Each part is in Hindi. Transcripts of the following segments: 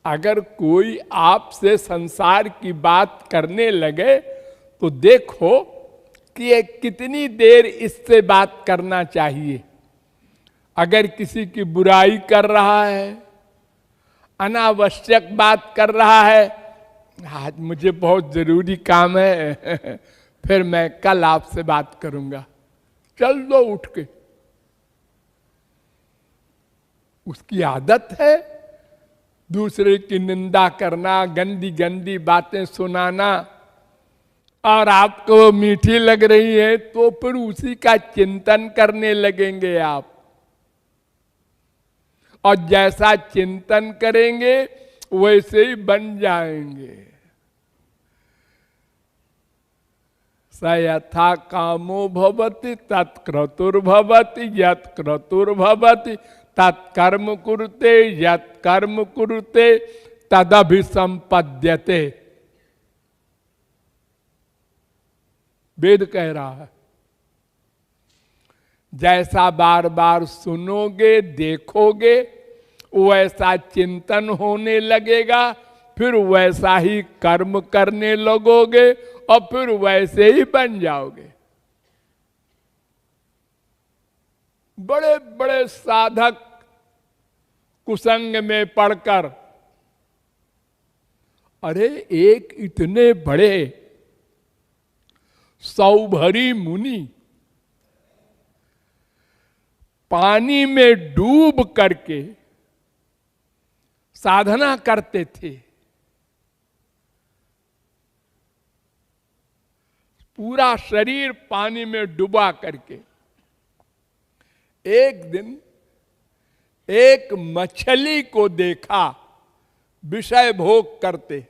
अगर कोई आपसे संसार की बात करने लगे तो देखो कि ये कितनी देर इससे बात करना चाहिए। अगर किसी की बुराई कर रहा है, अनावश्यक बात कर रहा है, आज मुझे बहुत जरूरी काम है फिर मैं कल आपसे बात करूंगा, चल दो उठ के। उसकी आदत है दूसरे की निंदा करना, गंदी गंदी बातें सुनाना, और आपको मीठी लग रही है तो फिर उसी का चिंतन करने लगेंगे आप। और जैसा चिंतन करेंगे वैसे ही बन जाएंगे। स यथा कामो भवति तत्क्रतुर्भवति, यत् क्रतुर्भवति तत्कर्म कुरुते, यत् कर्म कुरुते तदभिसंपद्यते। वेद कह रहा है। जैसा बार बार सुनोगे देखोगे वैसा चिंतन होने लगेगा, फिर वैसा ही कर्म करने लगोगे और फिर वैसे ही बन जाओगे। बड़े बड़े साधक कुसंग में पड़कर, अरे एक इतने बड़े सौभरी मुनि पानी में डूब करके साधना करते थे। पूरा शरीर पानी में डुबा करके एक दिन एक मछली को देखा विषय भोग करते,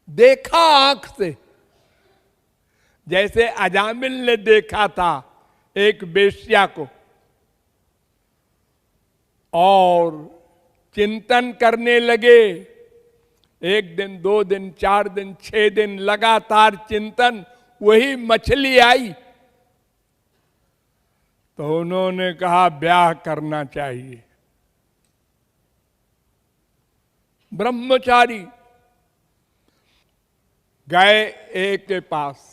देखा आंख से, जैसे अजामिल ने देखा था एक वेश्या को, और चिंतन करने लगे। एक दिन, 2 दिन, 4 दिन, 6 दिन लगातार चिंतन, वही मछली आई तो उन्होंने कहा ब्याह करना चाहिए। ब्रह्मचारी गए एक के पास,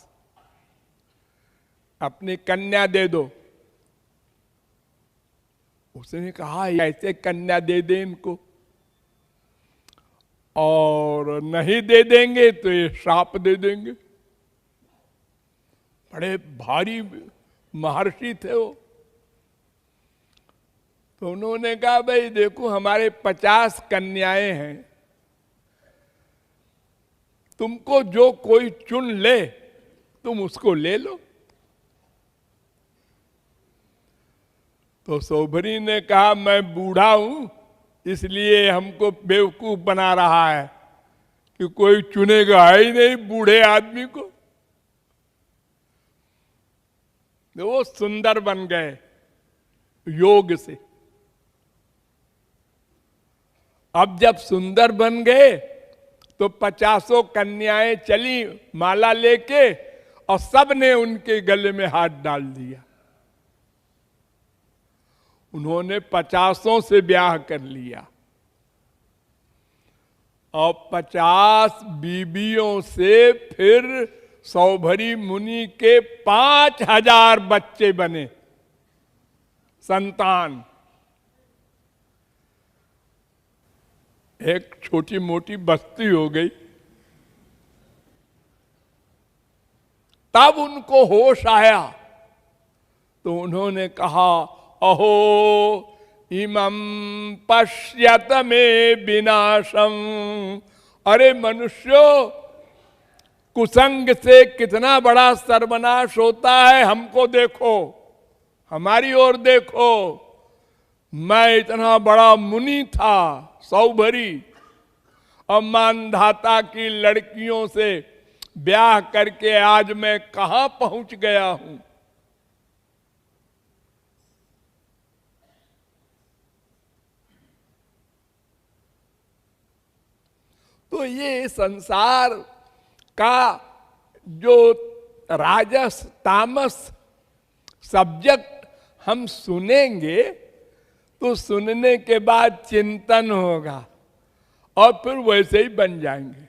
अपनी कन्या दे दो। उसने कहा ऐसे कन्या दे दे इनको, और नहीं दे देंगे तो ये श्राप दे देंगे। बड़े भारी महर्षि थे वो। तो उन्होंने कहा भाई देखो हमारे 50 कन्याएं हैं, तुमको जो कोई चुन ले तुम उसको ले लो। तो सौभरी ने कहा मैं बूढ़ा हूं इसलिए हमको बेवकूफ बना रहा है कि कोई चुनेगा ही नहीं बूढ़े आदमी को। तो वो सुंदर बन गए योग से। अब जब सुंदर बन गए तो 50 कन्याएं चली माला लेके, और सब ने उनके गले में हाथ डाल दिया। उन्होंने 50 से ब्याह कर लिया और 50 बीबियों से फिर सौभरी मुनि के 5000 बच्चे बने, संतान। एक छोटी मोटी बस्ती हो गई। तब उनको होश आया तो उन्होंने कहा अहो इमं पश्यत में विनाशम। अरे मनुष्यों, कुसंग से कितना बड़ा सर्वनाश होता है, हमको देखो, हमारी ओर देखो। मैं इतना बड़ा मुनि था सौभरी, और मानधाता की लड़कियों से ब्याह करके आज मैं कहां पहुंच गया हूं। तो ये संसार का जो राजस तामस सब्जेक्ट हम सुनेंगे तो सुनने के बाद चिंतन होगा और फिर वैसे ही बन जाएंगे।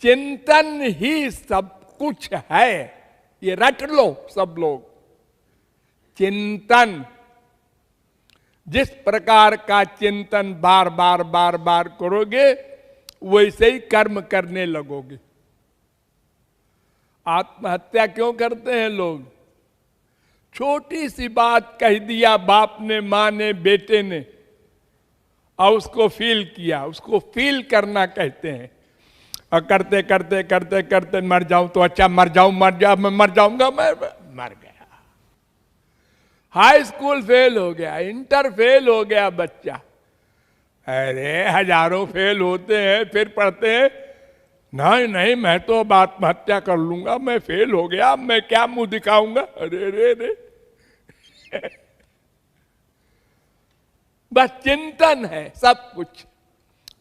चिंतन ही सब कुछ है, ये रट लो सब लोग। चिंतन, जिस प्रकार का चिंतन बार बार बार बार करोगे वैसे ही कर्म करने लगोगे। आत्महत्या क्यों करते हैं लोग? छोटी सी बात कह दिया बाप ने, मां ने, बेटे ने, और उसको फील किया, उसको फील करना कहते हैं। और करते करते करते करते मर जाऊं तो अच्छा, मर जाऊं, मैं मर जाऊंगा, मैं मर गया। हाई स्कूल फेल हो गया, इंटर फेल हो गया बच्चा। अरे हजारों फेल होते हैं, फिर पढ़ते हैं, नहीं नहीं मैं तो अब आत्महत्या कर लूंगा, मैं फेल हो गया, मैं क्या मुंह दिखाऊंगा। अरे रे रे बस चिंतन है सब कुछ।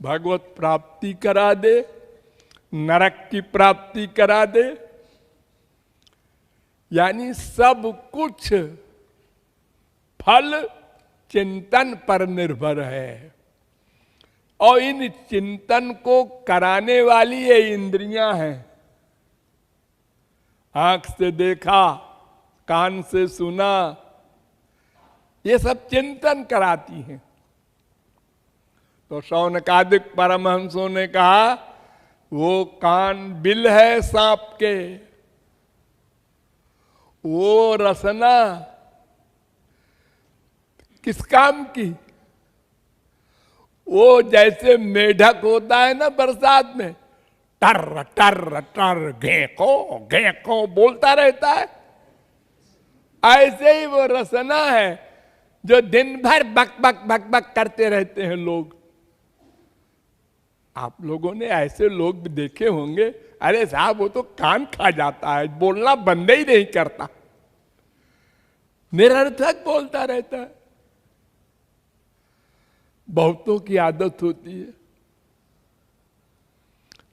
भगवत प्राप्ति करा दे, नरक की प्राप्ति करा दे, यानी सब कुछ फल चिंतन पर निर्भर है। और इन चिंतन को कराने वाली ये इंद्रियां हैं। आंख से देखा, कान से सुना, ये सब चिंतन कराती हैं। तो शौनकादिक परमहंसों ने कहा वो कान बिल है सांप के, वो रसना किस काम की? वो जैसे मेढक होता है ना बरसात में, टर टर टर घेको बोलता रहता है, ऐसे ही वो रसना है जो दिन भर बक बक बक बक करते रहते हैं लोग। आप लोगों ने ऐसे लोग भी देखे होंगे, अरे साहब वो तो कान खा जाता है, बोलना बंद ही नहीं करता, निरर्थक बोलता रहता है। बहुतों की आदत होती है,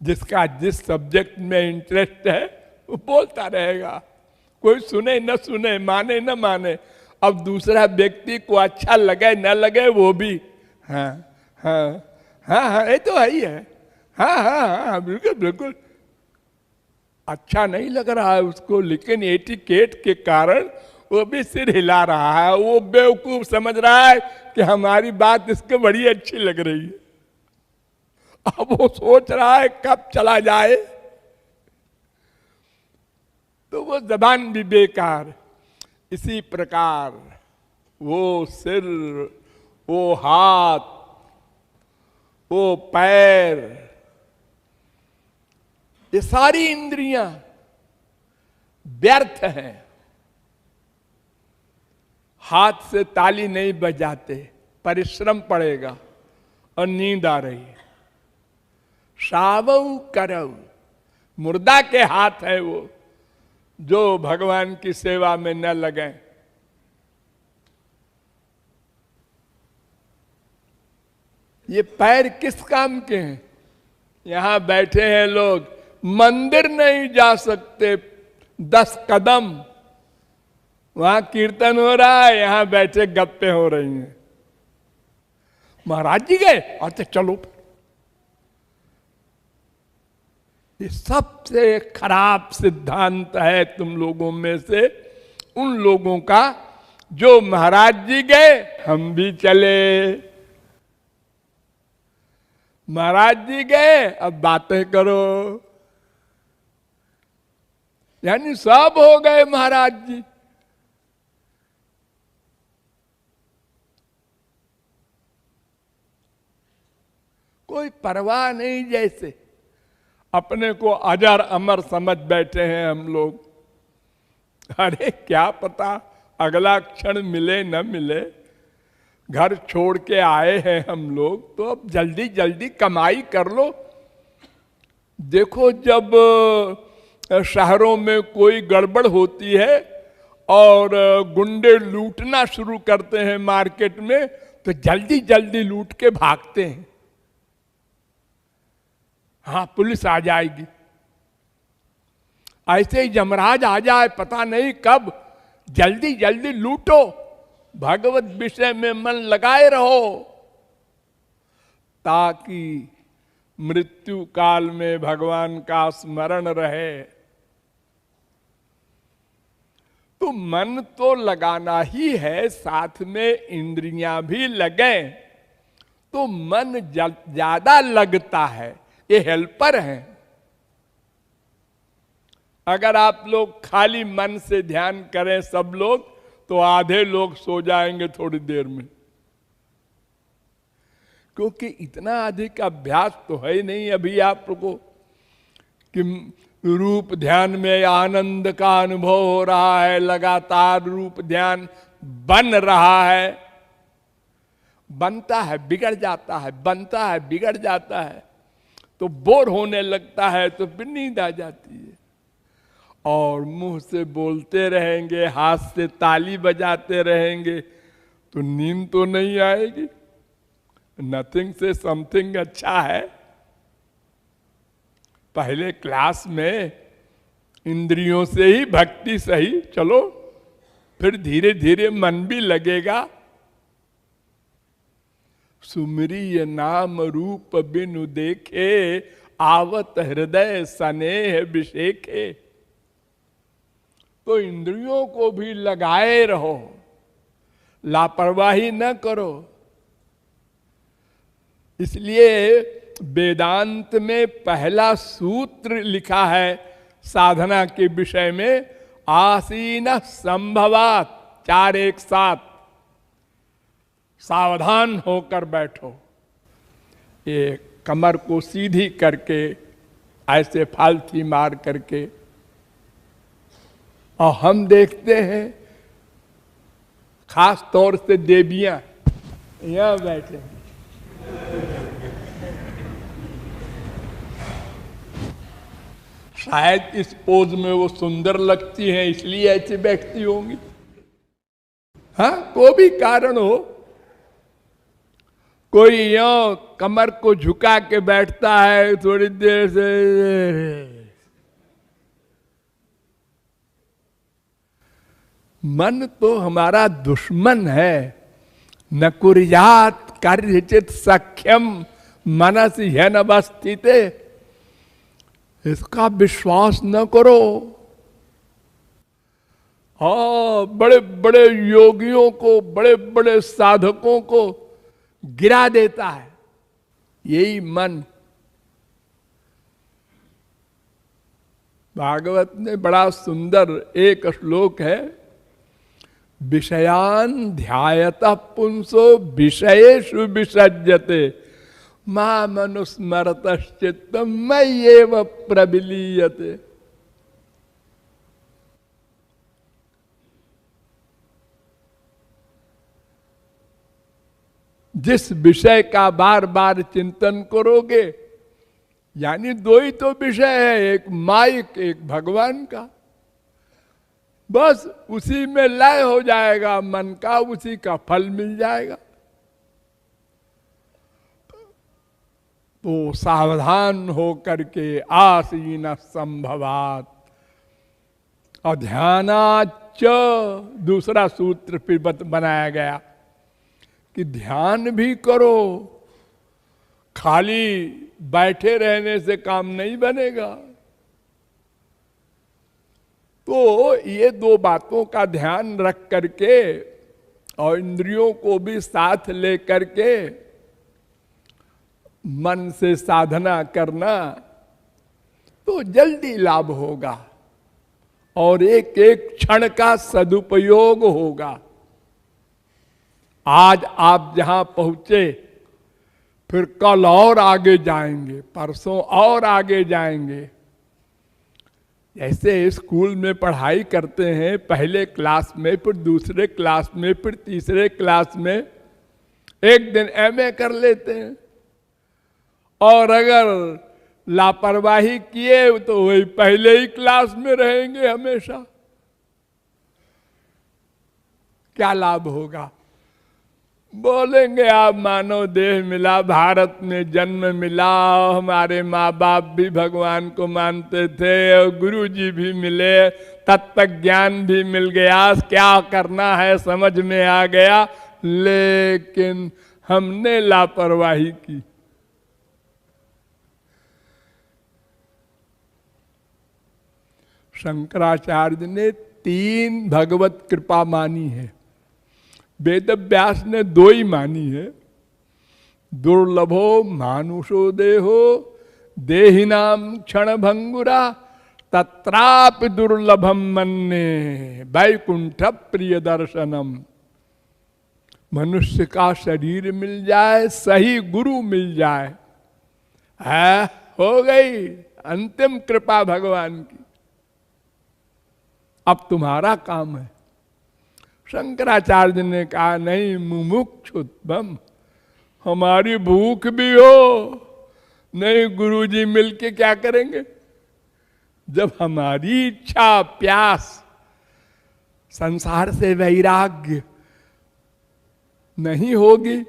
जिसका जिस सब्जेक्ट में इंटरेस्ट है वो बोलता रहेगा, कोई सुने न सुने, माने न माने। अब दूसरा व्यक्ति को अच्छा लगे न लगे वो भी हाँ हाँ हाँ हाँ ये तो है ही है, हाँ हाँ हाँ बिल्कुल बिल्कुल। अच्छा नहीं लग रहा है उसको, लेकिन एटिकेट के कारण वो भी सिर हिला रहा है। वो बेवकूफ समझ रहा है कि हमारी बात इसको बड़ी अच्छी लग रही है। अब वो सोच रहा है कब चला जाए, तो वो जबान भी बेकार। इसी प्रकार वो सिर, वो हाथ, वो पैर, ये सारी इंद्रियां व्यर्थ हैं। हाथ से ताली नहीं बजाते, परिश्रम पड़ेगा और नींद आ रही है। सावऊ करऊ, मुर्दा के हाथ है वो, जो भगवान की सेवा में न लगे। ये पैर किस काम के हैं? यहां बैठे हैं लोग, मंदिर नहीं जा सकते 10 कदम, वहां कीर्तन हो रहा है, यहां बैठे गप्पे हो रही हैं। महाराज जी गए, अच्छा चलो। ये सबसे खराब सिद्धांत है तुम लोगों में से उन लोगों का, जो महाराज जी गए हम भी चले, महाराज जी गए अब बातें करो। यानी सब हो गए महाराज जी। कोई परवाह नहीं, जैसे अपने को अजर अमर समझ बैठे हैं हम लोग। अरे क्या पता अगला क्षण मिले न मिले, घर छोड़ के आए हैं हम लोग, तो अब जल्दी जल्दी कमाई कर लो। देखो जब शहरों में कोई गड़बड़ होती है और गुंडे लूटना शुरू करते हैं मार्केट में, तो जल्दी जल्दी लूट के भागते हैं। हाँ पुलिस आ जाएगी, ऐसे ही यमराज आ जाए पता नहीं कब, जल्दी जल्दी लूटो। भगवत विषय में मन लगाए रहो, ताकि मृत्यु काल में भगवान का स्मरण रहे। तो मन तो लगाना ही है, साथ में इंद्रियां भी लगे तो मन ज्यादा लगता है। ये हेल्पर हैं। अगर आप लोग खाली मन से ध्यान करें सब लोग, तो आधे लोग सो जाएंगे थोड़ी देर में, क्योंकि इतना अधिक अभ्यास तो है ही नहीं अभी आपको कि रूप ध्यान में आनंद का अनुभव हो रहा है, लगातार रूप ध्यान बन रहा है। बनता है बिगड़ जाता है, बनता है बिगड़ जाता है, तो बोर होने लगता है, तो फिर नींद आ जाती है। और मुंह से बोलते रहेंगे, हाथ से ताली बजाते रहेंगे, तो नींद तो नहीं आएगी। नथिंग से समथिंग अच्छा है। पहले क्लास में इंद्रियों से ही भक्ति सही, चलो फिर धीरे धीरे मन भी लगेगा। सुमरिय नाम रूप बिनु देखे, आवत हृदय स्नेह विषेखे। तो इंद्रियों को भी लगाए रहो, लापरवाही न करो। इसलिए वेदांत में पहला सूत्र लिखा है साधना के विषय में, आसीन संभवात, 4 एक साथ, सावधान होकर बैठो। ये कमर को सीधी करके, ऐसे फालती मार करके। और हम देखते हैं खास तौर से देवियां यहां बैठे, शायद इस पोज में वो सुंदर लगती हैं इसलिए ऐसे बैठती होंगी। हाँ, कोई भी कारण हो, कोई यो कमर को झुका के बैठता है थोड़ी देर से। मन तो हमारा दुश्मन है। न कुर्यात कार्यचित सख्यम मनस ह्यनवस्थित, इसका विश्वास न करो। हाँ, बड़े बड़े योगियों को, बड़े बड़े साधकों को गिरा देता है यही मन। भागवत में बड़ा सुंदर एक श्लोक है, विषयान ध्यायतः पुंसो विषयेषु विसज्जते मां मनुस्मरतश्चित्तम मय्येव प्रविलीयते। जिस विषय का बार बार चिंतन करोगे, यानी 2 ही तो विषय है, एक माइक, एक भगवान का, बस उसी में लय हो जाएगा मन का, उसी का फल मिल जाएगा। तो सावधान हो करके आसीन संभवात, अध्यानाच, दूसरा सूत्र फिर बनाया गया कि ध्यान भी करो, खाली बैठे रहने से काम नहीं बनेगा। तो ये 2 बातों का ध्यान रख करके और इंद्रियों को भी साथ ले करके मन से साधना करना, तो जल्दी लाभ होगा और एक एक क्षण का सदुपयोग होगा। आज आप जहां पहुंचे, फिर कल और आगे जाएंगे, परसों और आगे जाएंगे। जैसे स्कूल में पढ़ाई करते हैं, पहले क्लास में, फिर दूसरे क्लास में, फिर तीसरे क्लास में, एक दिन एमए कर लेते हैं। और अगर लापरवाही किए तो वही पहले ही क्लास में रहेंगे हमेशा। क्या लाभ होगा? बोलेंगे आप मानव देह मिला, भारत में जन्म मिला, हमारे माँ बाप भी भगवान को मानते थे और गुरु जी भी मिले, तत्व ज्ञान भी मिल गया, क्या करना है समझ में आ गया, लेकिन हमने लापरवाही की। शंकराचार्य ने 3 भगवत कृपा मानी है, वेद व्यास ने 2 ही मानी है। दुर्लभो मानुषो देहो देहिनाम क्षण भंगुरा तत्रापि दुर्लभम मन्ने वैकुंठ प्रिय दर्शनम। मनुष्य का शरीर मिल जाए, सही गुरु मिल जाए, है हो गई अंतिम कृपा भगवान की। अब तुम्हारा काम है। शंकराचार्य ने कहा नहीं, मुमुक्षुत्वम, हमारी भूख भी हो, नहीं गुरुजी मिलके क्या करेंगे। जब हमारी इच्छा प्यास संसार से वैराग्य नहीं होगी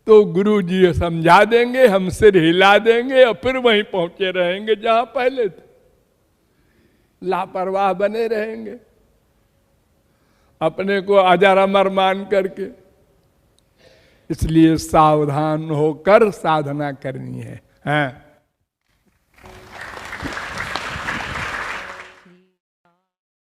तो गुरुजी समझा देंगे, हम सिर हिला देंगे और फिर वहीं पहुंचे रहेंगे जहां पहले थे, लापरवाह बने रहेंगे अपने को अजर अमर मान करके। इसलिए सावधान होकर साधना करनी है।